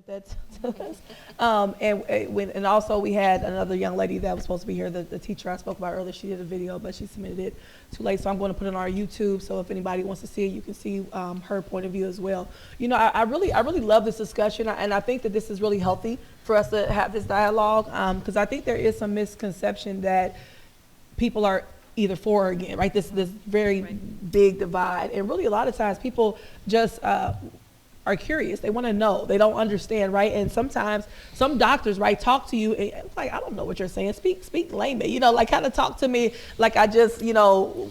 That to us. And also we had another young lady that was supposed to be here, the teacher I spoke about earlier. She did a video, but she submitted it too late. So I'm going to put it on our YouTube. So if anybody wants to see it, you can see her point of view as well. You know, I really love this discussion, and I think that this is really healthy for us to have this dialogue, because I think there is some misconception that people are either for or against, right? This very big divide, and really a lot of times people just are curious. They want to know. They don't understand, right? And sometimes some doctors, right, talk to you and it's like, I don't know what you're saying. Speak layman, you know, like kind of talk to me like I just, you know,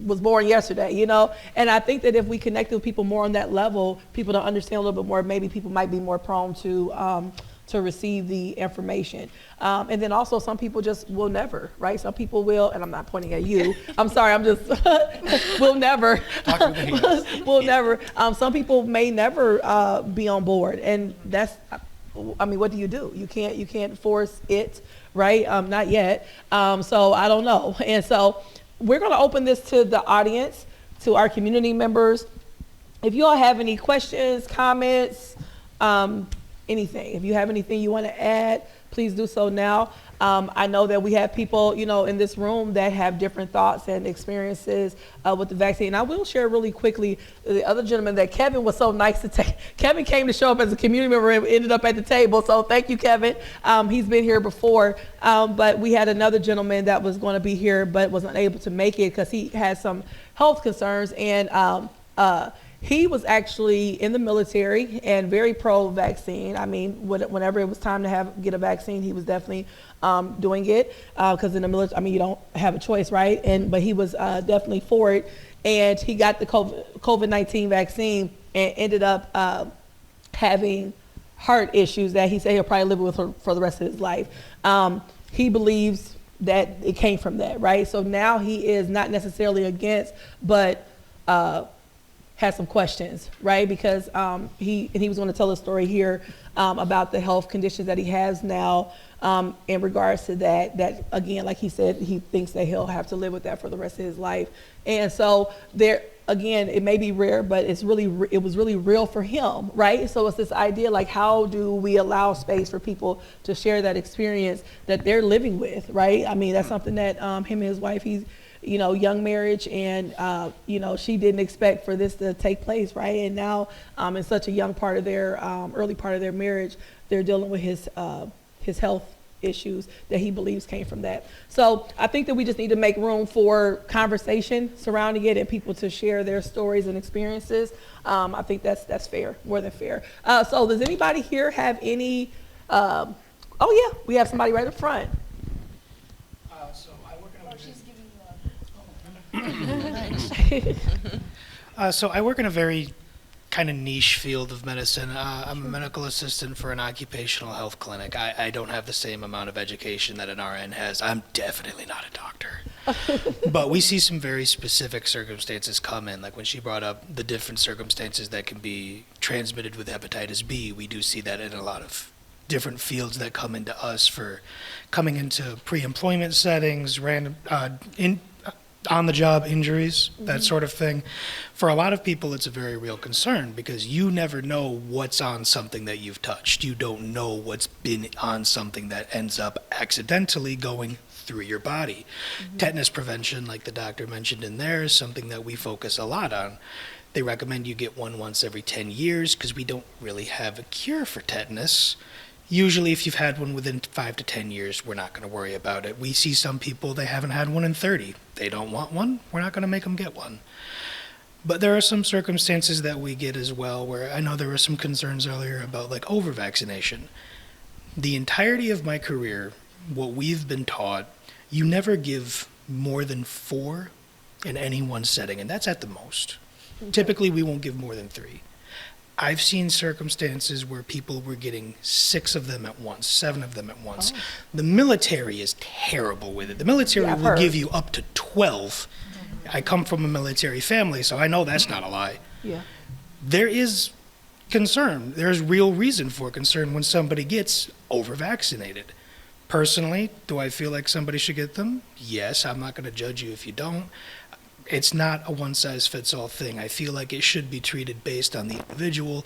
was born yesterday, you know? And I think that if we connect with people more on that level, people don't understand a little bit more, maybe people might be more prone to receive the information. And then also some people just will never, right? Some people will, and I'm not pointing at you. I'm sorry, I'm just, will never. Will never. Some people may never be on board, and that's, I mean, what do? You can't force it, right? Not yet. So I don't know. And so we're gonna open this to the audience, to our community members. If you all have any questions, comments, anything. If you have anything you want to add, please do so now. I know that we have people, you know, in this room that have different thoughts and experiences with the vaccine. And I will share really quickly the other gentleman that Kevin was so nice to take. Kevin came to show up as a community member and ended up at the table. So thank you, Kevin. He's been here before, but we had another gentleman that was going to be here but was unable to make it because he had some health concerns, and he was actually in the military and very pro-vaccine. I mean, whenever it was time to get a vaccine, he was definitely doing it because in the military, I mean, you don't have a choice, right? But he was definitely for it, and he got the COVID-19 vaccine and ended up having heart issues that he said he'll probably live with for the rest of his life. He believes that it came from that, right? So now he is not necessarily against, but had some questions, right? Because he was going to tell a story here about the health conditions that he has now in regards to that again, like he said, he thinks that he'll have to live with that for the rest of his life. And so there, again, it may be rare, but it was really real for him, right? So it's this idea, like, how do we allow space for people to share that experience that they're living with, right? I mean, that's something that him and his wife, you know, young marriage, and you know, she didn't expect for this to take place, right? And now in such a young part of their early part of their marriage, they're dealing with his health issues that he believes came from that. So I think that we just need to make room for conversation surrounding it and people to share their stories and experiences. I think that's fair, more than fair. So does anybody here have any? Oh yeah, we have somebody right up front. So I work in a very kind of niche field of medicine. I'm a medical assistant for an occupational health clinic. I don't have the same amount of education that an RN has. I'm definitely not a doctor. But we see some very specific circumstances come in, like when she brought up the different circumstances that can be transmitted with hepatitis B. We do see that in a lot of different fields that come into us for coming into pre-employment settings, random on-the-job injuries, that sort of thing. For a lot of people, it's a very real concern because you never know what's on something that you've touched. You don't know what's been on something that ends up accidentally going through your body. Tetanus prevention, like the doctor mentioned in there, is something that we focus a lot on. They recommend you get one once every 10 years because we don't really have a cure for tetanus. Usually if you've had one within 5 to 10 years, we're not going to worry about it. We see some people, they haven't had one in 30. They don't want one. We're not going to make them get one. But there are some circumstances that we get as well where I know there were some concerns earlier about like over-vaccination. The entirety of my career, what we've been taught, you never give more than 4 in any one setting, and that's at the most. Okay. Typically, we won't give more than 3. I've seen circumstances where people were getting 6 of them at once, 7 of them at once. Oh. The military is terrible with it. The military will give you up to 12. I come from a military family, so I know that's not a lie. Yeah. There is concern. There's real reason for concern when somebody gets over-vaccinated. Personally, do I feel like somebody should get them? Yes, I'm not going to judge you if you don't. It's not a one-size-fits-all thing. I feel like it should be treated based on the individual.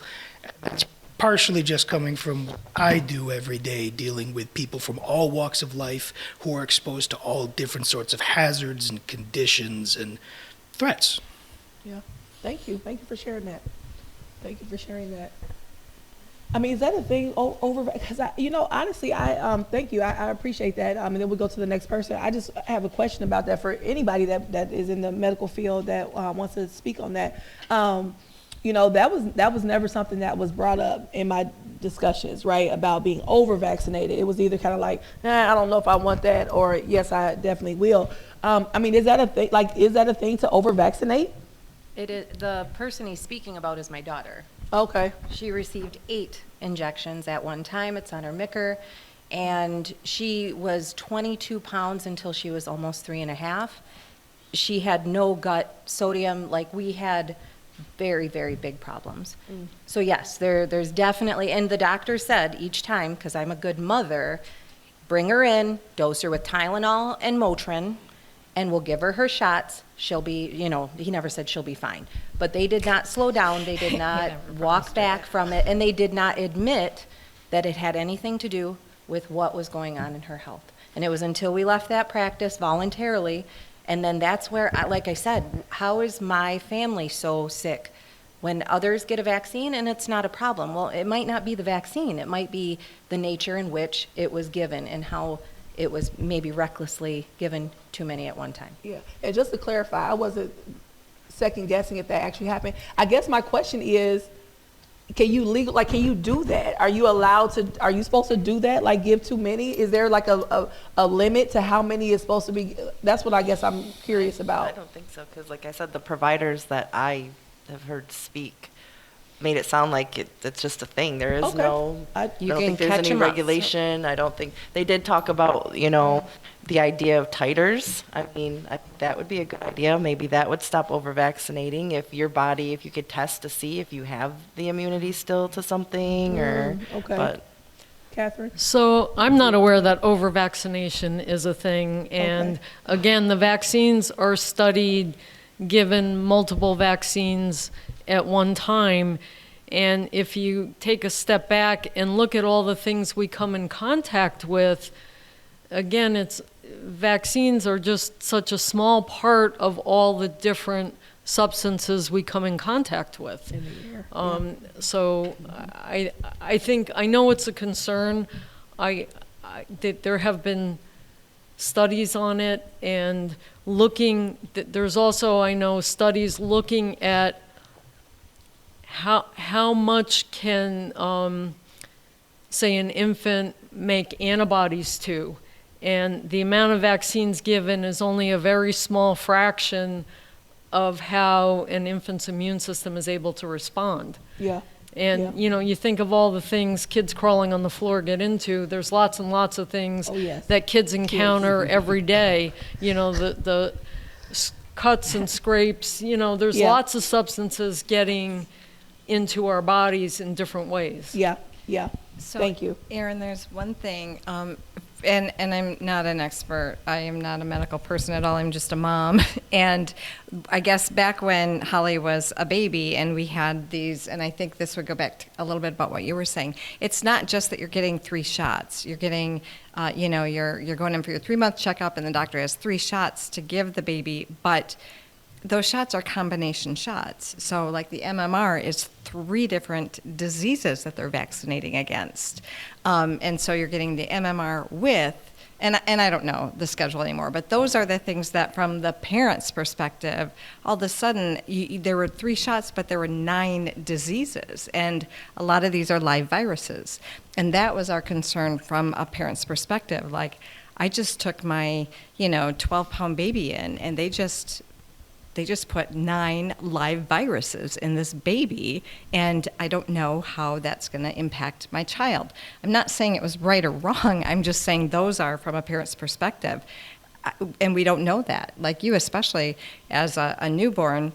That's partially just coming from what I do every day, dealing with people from all walks of life who are exposed to all different sorts of hazards and conditions and threats. Yeah. Thank you. Thank you for sharing that. Thank you for sharing that. I mean, is that a thing over? Because honestly, thank you. I appreciate that. And then we'll go to the next person. I just have a question about that for anybody that is in the medical field that wants to speak on that. That was never something that was brought up in my discussions, right? About being over vaccinated. It was either kind of like, I don't know if I want that, or yes, I definitely will. I mean, is that a thing? Like, is that a thing to over vaccinate? It is, the person he's speaking about is my daughter. Okay. She received 8 injections at one time. It's on her MICR. And she was 22 pounds until she was almost 3.5. She had no gut sodium. Like, we had very, very big problems. So yes, there's definitely, and the doctor said each time, because I'm a good mother, bring her in, dose her with Tylenol and Motrin, and we'll give her shots. She'll be, he never said she'll be fine. But they did not slow down. They did not walk back from it. And they did not admit that it had anything to do with what was going on in her health. And it was until we left that practice voluntarily. And then that's where, like I said, how is my family so sick when others get a vaccine and it's not a problem? Well, it might not be the vaccine. It might be the nature in which it was given and how it was maybe recklessly given too many at one time. Yeah, and just to clarify, I wasn't second guessing if that actually happened. I guess my question is, can you do that? Are you supposed to do that? Like, give too many? Is there like a limit to how many is supposed to be? That's what I guess I'm curious about. I don't think so, because like I said, the providers that I have heard speak made it sound like it's just a thing. There is no, I don't think there's any regulation. I don't think, they did talk about, the idea of titers. I mean, I think that would be a good idea. Maybe that would stop over vaccinating if your body, if you could test to see if you have the immunity still to something okay. But Catherine? So I'm not aware that over-vaccination is a thing. And again, the vaccines are studied, given multiple vaccines at one time. And if you take a step back and look at all the things we come in contact with, again, vaccines are just such a small part of all the different substances we come in contact with. In the year. So I think, I know it's a concern. That there have been studies on it, and there's also, I know, studies looking at how much can, say, an infant make antibodies to. And the amount of vaccines given is only a very small fraction of how an infant's immune system is able to respond. Yeah. And, you think of all the things kids crawling on the floor get into. There's lots and lots of things that kids encounter every day. The cuts and scrapes, there's lots of substances getting into our bodies in different ways. Yeah. So, thank you. Erin, there's one thing, and I'm not an expert. I am not a medical person at all. I'm just a mom. And I guess back when Holly was a baby and we had these, and I think this would go back to a little bit about what you were saying. It's not just that you're getting 3 shots. You're getting, you're going in for your 3-month checkup, and the doctor has 3 shots to give the baby, but those shots are combination shots. So like the MMR is 3 different diseases that they're vaccinating against. And so you're getting the MMR with, and I don't know the schedule anymore, but those are the things that from the parent's perspective, all of a sudden there were 3 shots, but there were 9 diseases. And a lot of these are live viruses. And that was our concern from a parent's perspective. Like, I just took my, 12-pound baby in, and they just put 9 live viruses in this baby, and I don't know how that's going to impact my child. I'm not saying it was right or wrong. I'm just saying those are from a parent's perspective, and we don't know that. Like you, especially as a newborn,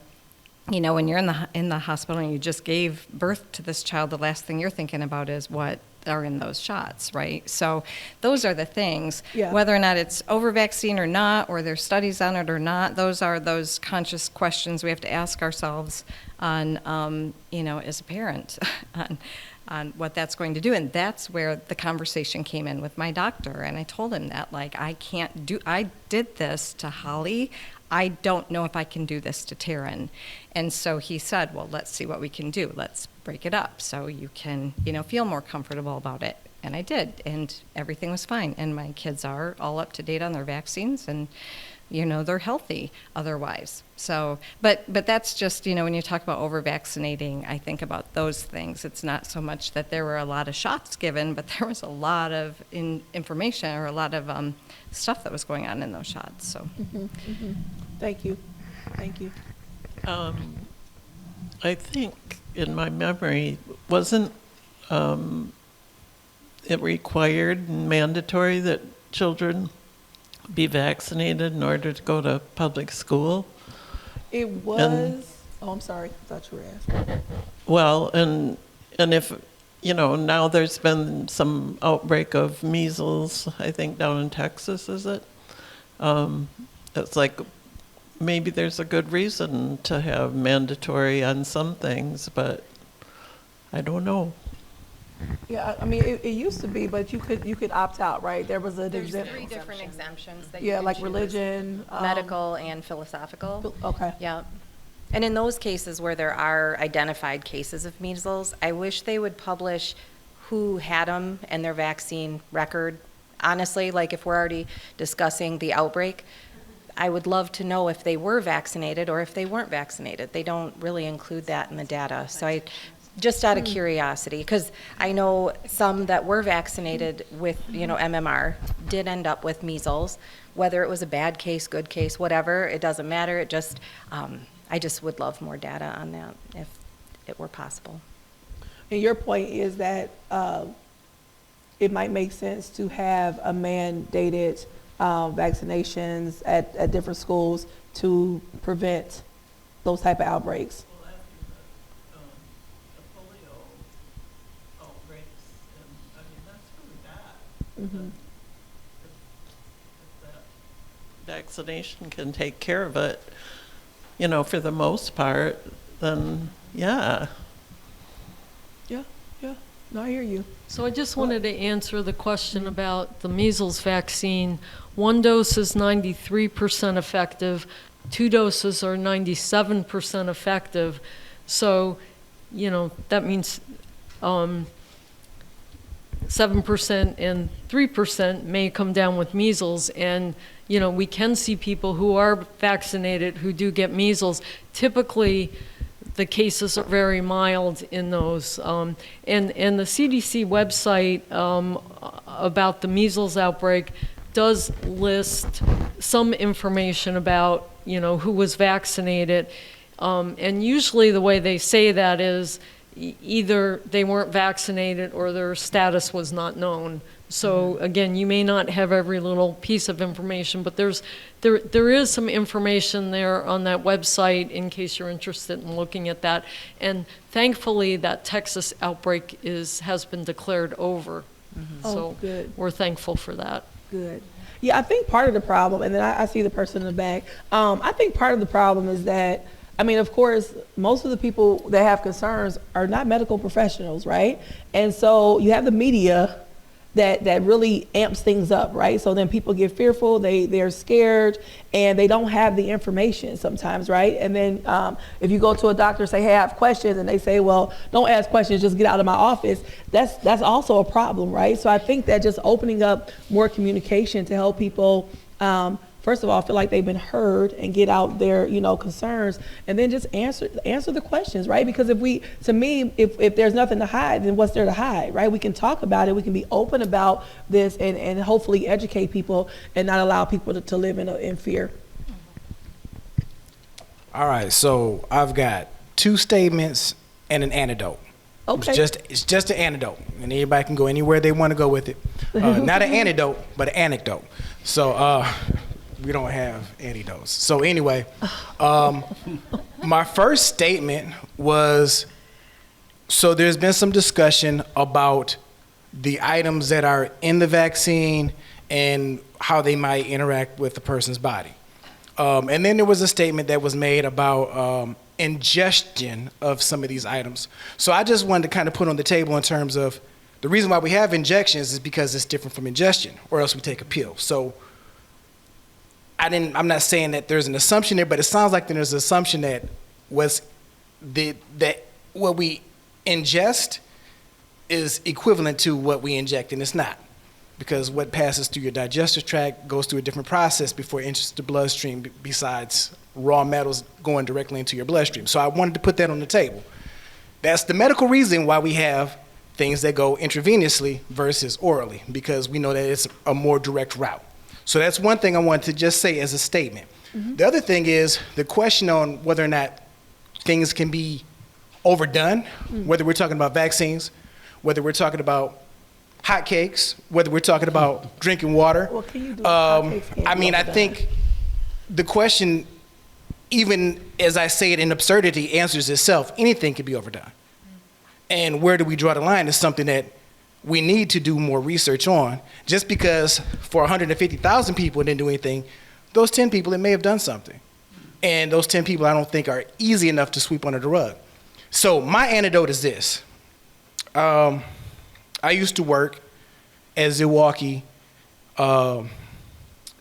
when you're in the hospital and you just gave birth to this child, the last thing you're thinking about is what are in those shots, right? So those are the things, whether or not it's over vaccine or not, or there's studies on it or not, those are those conscious questions we have to ask ourselves on, as a parent, on what that's going to do. And that's where the conversation came in with my doctor. And I told him that, like, I did this to Holly. I don't know if I can do this to Taryn. And so he said, well, let's see what we can do. Let's break it up so you can, feel more comfortable about it. And I did, and everything was fine. And my kids are all up to date on their vaccines, and they're healthy otherwise. So, but that's just, when you talk about over-vaccinating, I think about those things. It's not so much that there were a lot of shots given, but there was a lot of information or a lot of stuff that was going on in those shots. So, Thank you. I think in my memory, wasn't it required and mandatory that children be vaccinated in order to go to public school? It was. I'm sorry. I thought you were asking. Well, and if, now there's been some outbreak of measles, I think down in Texas, is it? It's like maybe there's a good reason to have mandatory on some things, but I don't know. Yeah, I mean, it used to be, but you could opt out, right? There was There's 3 different exemptions that you Yeah, can like choose. religion, Medical and philosophical. Okay. Yeah. And in those cases where there are identified cases of measles, I wish they would publish who had them and their vaccine record. Honestly, like if we're already discussing the outbreak, I would love to know if they were vaccinated or if they weren't vaccinated. They don't really include that in the data. So just out of curiosity, because I know some that were vaccinated with, MMR did end up with measles, whether it was a bad case, good case, whatever, it doesn't matter. It just, I just would love more data on that if it were possible. And your point is that it might make sense to have a mandated vaccinations at different schools to prevent those type of outbreaks. Mm-hmm. If that vaccination can take care of it, for the most part, then yeah. Yeah. No, I hear you. So I just wanted to answer the question about the measles vaccine. 1 dose is 93% effective. 2 doses are 97% effective. So, that means 7% and 3% may come down with measles. And, we can see people who are vaccinated who do get measles. Typically, the cases are very mild in those. And the CDC website about the measles outbreak does list some information about, who was vaccinated. And usually the way they say that is either they weren't vaccinated or their status was not known. So again, you may not have every little piece of information, but there is some information there on that website in case you're interested in looking at that. And thankfully, that Texas outbreak has been declared over. So good. We're thankful for that. Good. Yeah, I think part of the problem, and then I see the person in the back. I think part of the problem is that, of course, most of the people that have concerns are not medical professionals, right? And so you have the media that really amps things up, right? So then people get fearful, they're scared, and they don't have the information sometimes, right? And then if you go to a doctor and say, hey, I have questions, and they say, well, don't ask questions, just get out of my office, that's also a problem, right? So I think that just opening up more communication to help people, first of all, feel like they've been heard and get out their, concerns, and then just answer the questions, right? Because if there's nothing to hide, then what's there to hide, right? We can talk about it, we can be open about this, and hopefully educate people and not allow people to live in fear. All right, so I've got 2 statements and an anecdote. Okay. It's just an anecdote, and anybody can go anywhere they want to go with it. Not an anecdote, but an anecdote. So we don't have antidotes. So anyway, my first statement was, so there's been some discussion about the items that are in the vaccine and how they might interact with the person's body. And then there was a statement that was made about ingestion of some of these items. So I just wanted to kind of put on the table in terms of the reason why we have injections is because it's different from ingestion, or else we take a pill. So I'm not saying that there's an assumption there, but it sounds like there's an assumption that that what we ingest is equivalent to what we inject, and it's not. Because what passes through your digestive tract goes through a different process before it enters the bloodstream, besides raw metals going directly into your bloodstream. So I wanted to put that on the table. That's the medical reason why we have things that go intravenously versus orally, because we know that it's a more direct route. So that's one thing I wanted to just say as a statement. Mm-hmm. The other thing is the question on whether or not things can be overdone, whether we're talking about vaccines, whether we're talking about hotcakes, whether we're talking about drinking water. Well, can you do hotcakes? I mean, I think the question, even as I say it in absurdity, answers itself. Anything can be overdone. And where do we draw the line is something that we need to do more research on. Just because for 150,000 people it didn't do anything, those 10 people, it may have done something. And those 10 people I don't think are easy enough to sweep under the rug. So my antidote is this. I used to work at Zilwaukee.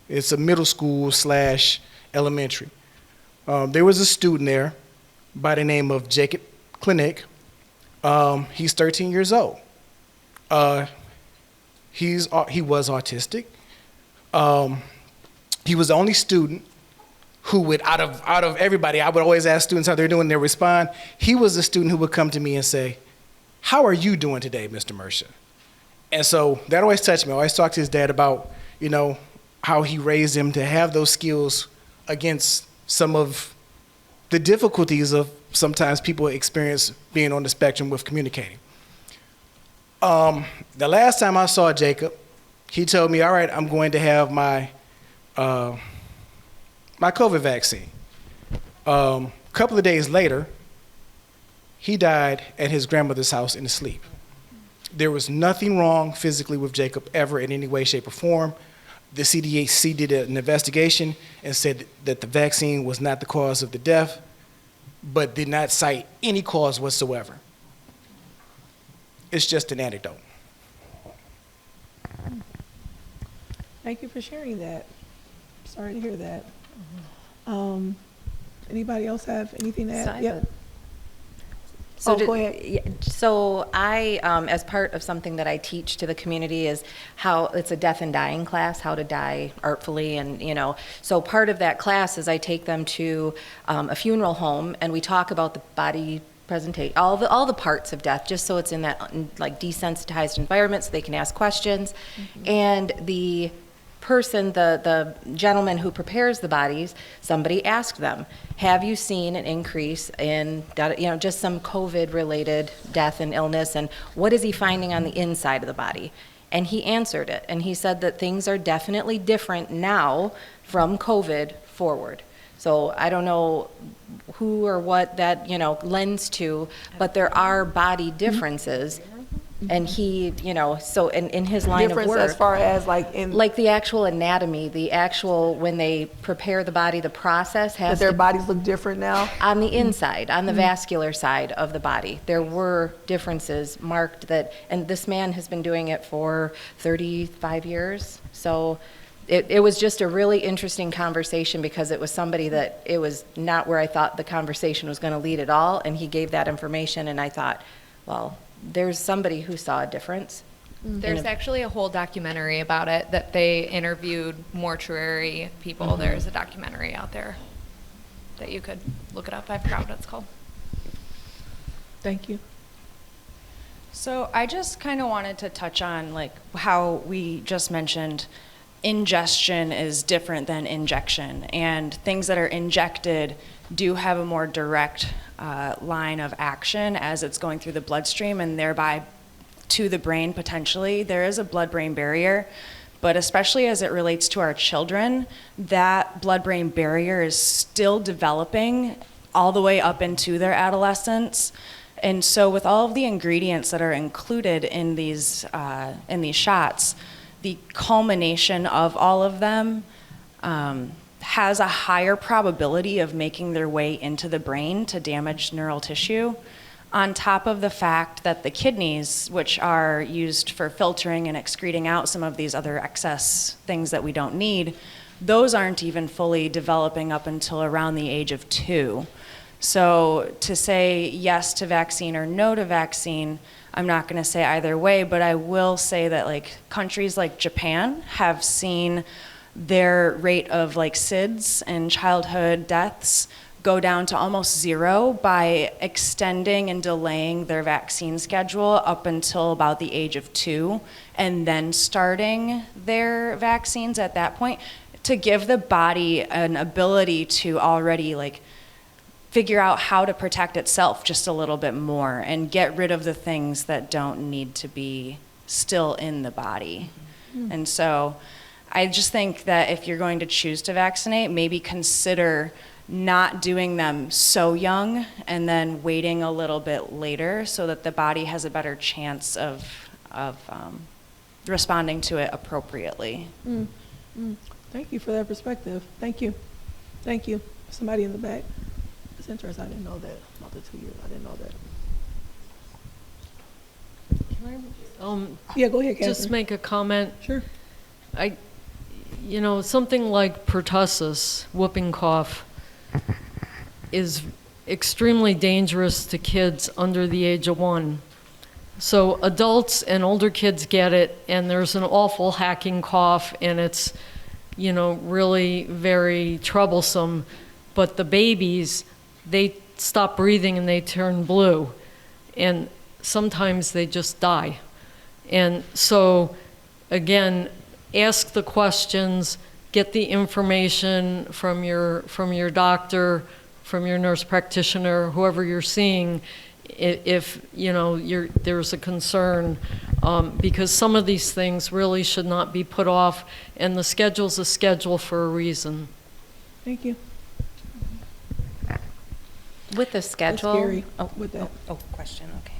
It's a middle school / elementary. There was a student there by the name of Jacob Clinic. He's 13 years old. He was autistic. He was the only student who would, out of everybody, I would always ask students how they're doing, they respond. He was the student who would come to me and say, "How are you doing today, Mr. Mercer?" And so that always touched me. I always talked to his dad about, how he raised him to have those skills against some of the difficulties of sometimes people experience being on the spectrum with communicating. The last time I saw Jacob, he told me, "All right, I'm going to have my COVID vaccine." A couple of days later, he died at his grandmother's house in his sleep. There was nothing wrong physically with Jacob ever in any way, shape, or form. The CDC did an investigation and said that the vaccine was not the cause of the death, but did not cite any cause whatsoever. It's just an anecdote. Thank you for sharing that. Sorry to hear that. Anybody else have anything to add? Yep. Go ahead. So I, as part of something that I teach to the community is how it's a death and dying class, how to die artfully. And, so part of that class is I take them to a funeral home and we talk about the body presentation, all the parts of death, just so it's in that like desensitized environment so they can ask questions. Mm-hmm. And the person, the gentleman who prepares the bodies, somebody asked them, "Have you seen an increase in, just some COVID-related death and illness, and what is he finding on the inside of the body?" And he answered it, and he said that things are definitely different now from COVID forward. So I don't know who or what that, lends to, but there are body differences. And he, so in his line of work. Difference as far as like the actual anatomy, when they prepare the body, the process has their bodies look different now? On the inside, on the vascular side of the body. There were differences marked and this man has been doing it for 35 years. So it was just a really interesting conversation because it was somebody that it was not where I thought the conversation was going to lead at all. And he gave that information and I thought, well, there's somebody who saw a difference. There's actually a whole documentary about it that they interviewed mortuary people. Mm-hmm. There's a documentary out there that you could look it up. I forgot what it's called. Thank you. So I just kind of wanted to touch on how we just mentioned ingestion is different than injection, and things that are injected do have a more direct line of action as it's going through the bloodstream and thereby to the brain potentially. There is a blood-brain barrier, but especially as it relates to our children, that blood-brain barrier is still developing all the way up into their adolescence. And so with all of the ingredients that are included in these shots, the culmination of all of them has a higher probability of making their way into the brain to damage neural tissue, on top of the fact that the kidneys, which are used for filtering and excreting out some of these other excess things that we don't need, those aren't even fully developing up until around the age of 2. So to say yes to vaccine or no to vaccine, I'm not going to say either way, but I will say that like countries like Japan have seen their rate of like SIDS and childhood deaths go down to almost 0 by extending and delaying their vaccine schedule up until about the age of 2, and then starting their vaccines at that point to give the body an ability to already like figure out how to protect itself just a little bit more and get rid of the things that don't need to be still in the body. And so I just think that if you're going to choose to vaccinate, maybe consider not doing them so young and then waiting a little bit later so that the body has a better chance of responding to it appropriately. Thank you for that perspective. Thank you. Thank you. Somebody in the back. It's interesting. I didn't know that about the 2 years. I didn't know that. Yeah, go ahead, Catherine. Just make a comment. Sure. Something like pertussis, whooping cough, is extremely dangerous to kids under the age of 1. So adults and older kids get it, and there's an awful hacking cough, and it's, really very troublesome. But the babies, they stop breathing and they turn blue, and sometimes they just die. And so, again, ask the questions, get the information from your doctor, from your nurse practitioner, whoever you're seeing, if there's a concern, because some of these things really should not be put off, and the schedule's a schedule for a reason. Thank you. With the schedule. That's scary. With that. Question. Okay.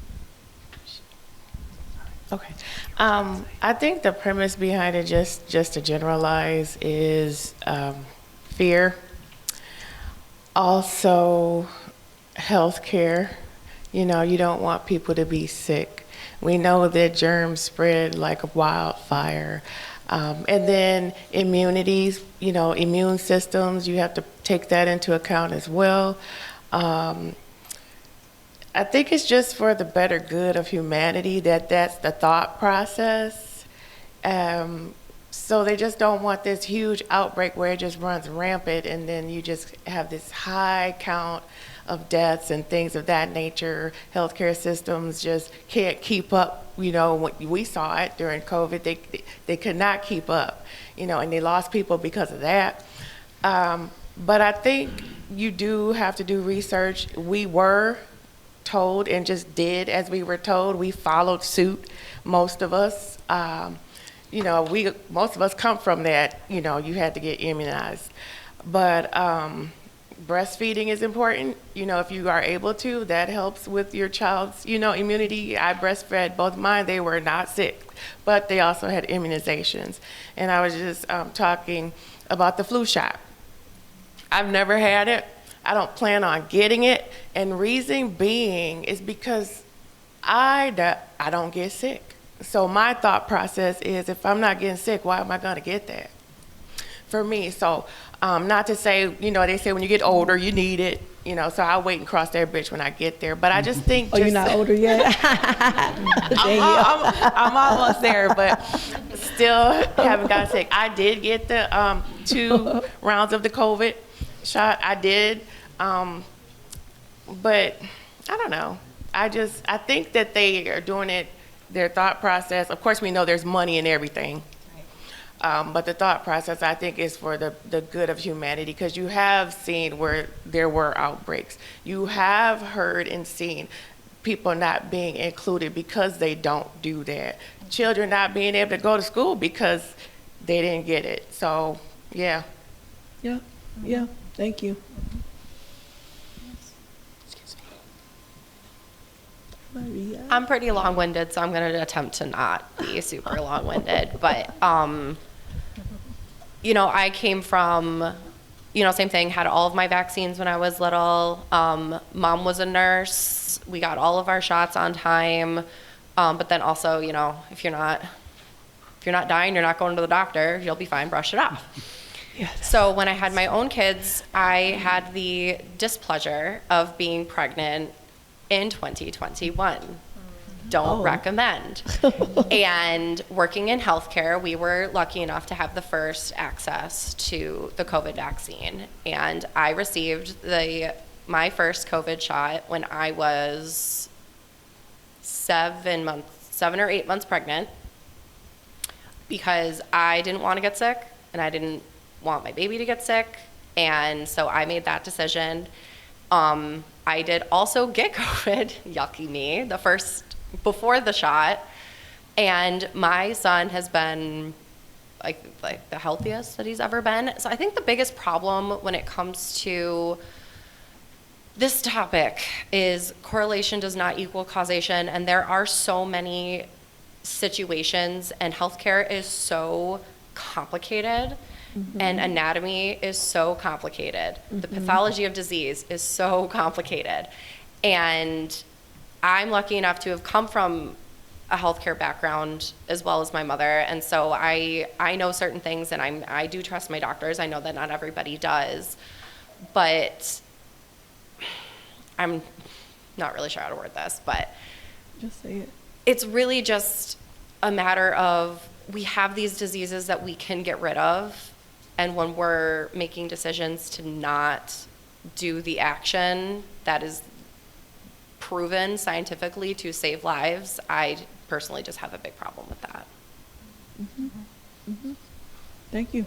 Okay. I think the premise behind it, just to generalize, is fear. Also, healthcare. You don't want people to be sick. We know that germs spread like a wildfire. And then immunities, immune systems, you have to take that into account as well. I think it's just for the better good of humanity that's the thought process. So they just don't want this huge outbreak where it just runs rampant, and then you just have this high count of deaths and things of that nature. Healthcare systems just can't keep up. We saw it during COVID. They could not keep up, and they lost people because of that. But I think you do have to do research. We were told and just did as we were told. We followed suit, most of us. Most of us come from that, you had to get immunized. But breastfeeding is important. If you are able to, that helps with your child's, immunity. I breastfed both mine. They were not sick, but they also had immunizations. And I was just talking about the flu shot. I've never had it. I don't plan on getting it. And reason being is because I don't get sick. So my thought process is, if I'm not getting sick, why am I going to get that? For me, so not to say, they say when you get older, you need it, so I'll wait and cross that bridge when I get there. But I just think you're not older yet? I'm almost there, but still haven't gotten sick. I did get the 2 rounds of the COVID shot. I did. But I don't know. I think that they are doing it, their thought process. Of course, we know there's money in everything. But the thought process, I think, is for the good of humanity, because you have seen where there were outbreaks. You have heard and seen people not being included because they don't do that. Children not being able to go to school because they didn't get it. So, yeah. Yeah. Thank you. Maria. I'm pretty long-winded, so I'm going to attempt to not be super long-winded. But, I came from same thing, had all of my vaccines when I was little. Mom was a nurse. We got all of our shots on time. But then also, if you're not dying, you're not going to the doctor, you'll be fine, brush it off. Yes. So when I had my own kids, I had the displeasure of being pregnant in 2021. Don't recommend. And working in healthcare, we were lucky enough to have the first access to the COVID vaccine. And I received my first COVID shot when I was 7 or 8 months pregnant, because I didn't want to get sick and I didn't want my baby to get sick. And so I made that decision. I did also get COVID, yucky me, before the shot, and my son has been like the healthiest that he's ever been. So I think the biggest problem when it comes to this topic is correlation does not equal causation, and there are so many situations, and healthcare is so complicated, and anatomy is so complicated. The pathology of disease is so complicated, and I'm lucky enough to have come from a healthcare background as well as my mother, and so I know certain things, and I do trust my doctors. I know that not everybody does, but I'm not really sure how to word this, but Just say it. It's really just a matter of, we have these diseases that we can get rid of, and when we're making decisions to not do the action that is proven scientifically to save lives, I personally just have a big problem with that. Thank you.